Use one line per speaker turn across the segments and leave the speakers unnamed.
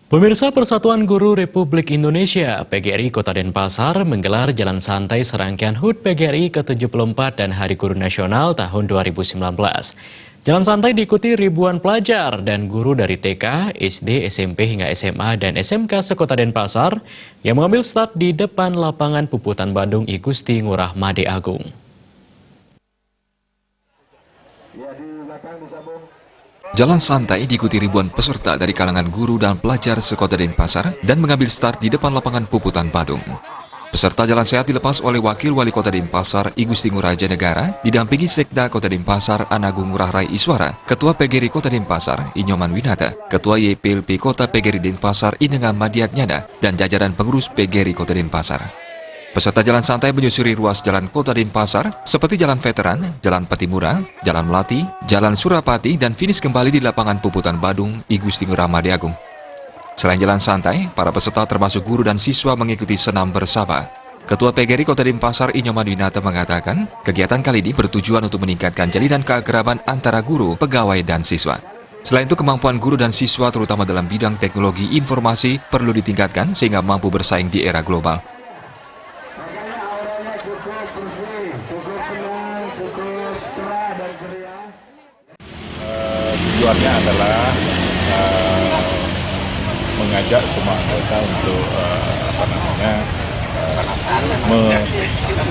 Pemirsa Persatuan Guru Republik Indonesia (PGRI) Kota Denpasar menggelar jalan santai serangkaian HUT PGRI ke-74 dan Hari Guru Nasional tahun 2019. Jalan santai diikuti ribuan pelajar dan guru dari TK, SD, SMP hingga SMA dan SMK sekota Denpasar yang mengambil start di depan lapangan Puputan Bandung I Gusti Ngurah Made Agung.
Jalan santai diikuti ribuan peserta dari kalangan guru dan pelajar sekota Denpasar dan mengambil start di depan lapangan Puputan Bandung. Peserta jalan sehat dilepas oleh Wakil Wali Kota Denpasar I Gusti Ngurah Negara, didampingi Sekda Kota Denpasar Anagung Ngurah Rai Iswara, Ketua PGRI Kota Denpasar I Nyoman Winata, Ketua YPLP Kota PGRI Denpasar I Nengah Madiat Nyada, dan jajaran pengurus PGRI Kota Denpasar. Peserta jalan santai menyusuri ruas jalan Kota Denpasar seperti Jalan Veteran, Jalan Patimura, Jalan Melati, Jalan Surapati, dan finish kembali di lapangan Puputan Bandung I Gusti Ngurah Made Agung. Selain jalan santai, para peserta termasuk guru dan siswa mengikuti senam bersama. Ketua PGRI Kota Denpasar I Nyoman Winata mengatakan, kegiatan kali ini bertujuan untuk meningkatkan jalinan keakraban antara guru, pegawai, dan siswa. Selain itu, kemampuan guru dan siswa terutama dalam bidang teknologi informasi perlu ditingkatkan sehingga mampu bersaing di era global.
Tujuannya adalah mengajak semua anggota untuk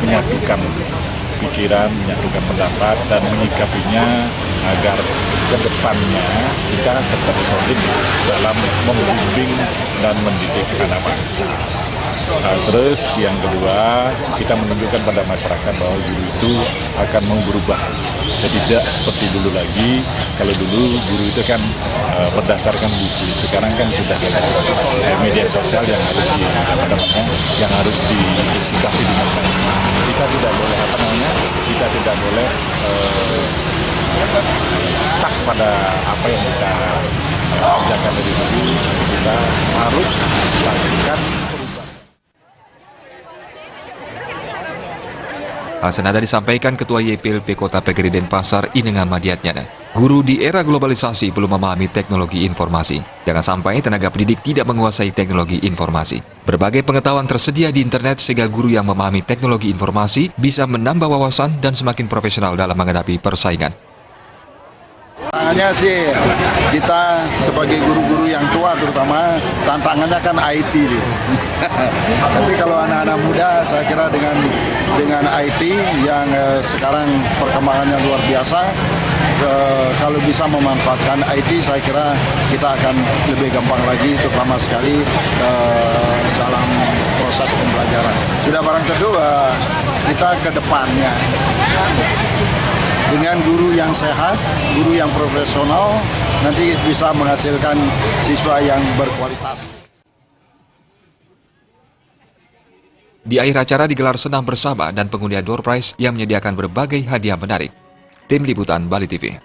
menyatukan pikiran, menyatukan pendapat, dan menyikapinya agar ke depannya kita tetap solid dalam membimbing dan mendidik anak bangsa. Terus yang kedua, kita menunjukkan pada masyarakat bahwa guru itu akan berubah. Jadi tidak seperti dulu lagi. Kalau dulu guru itu kan berdasarkan buku. Sekarang kan sudah ada media sosial yang harus disikapi dengan baik. Kita tidak boleh kita tidak boleh stuck pada apa yang kita kerjakan dari dulu. Kita harus lakukan.
Hal senada disampaikan Ketua YPLP Kota PGRI Denpasar I Nengah Madiat Nyada. Guru di era globalisasi belum memahami teknologi informasi. Jangan sampai tenaga pendidik tidak menguasai teknologi informasi. Berbagai pengetahuan tersedia di internet sehingga guru yang memahami teknologi informasi bisa menambah wawasan dan semakin profesional dalam menghadapi persaingan.
Tantangannya sih kita sebagai guru-guru yang tua terutama tantangannya kan IT. Tapi kalau anak-anak muda saya kira dengan IT yang sekarang perkembangannya luar biasa, kalau bisa memanfaatkan IT saya kira kita akan lebih gampang lagi terutama sekali dalam proses pembelajaran. Sudah barang tentu kita ke depannya dengan guru yang sehat, guru yang profesional, nanti bisa menghasilkan siswa yang berkualitas.
Di akhir acara digelar senam bersama dan pengundian door prize yang menyediakan berbagai hadiah menarik. Tim Liputan Bali TV.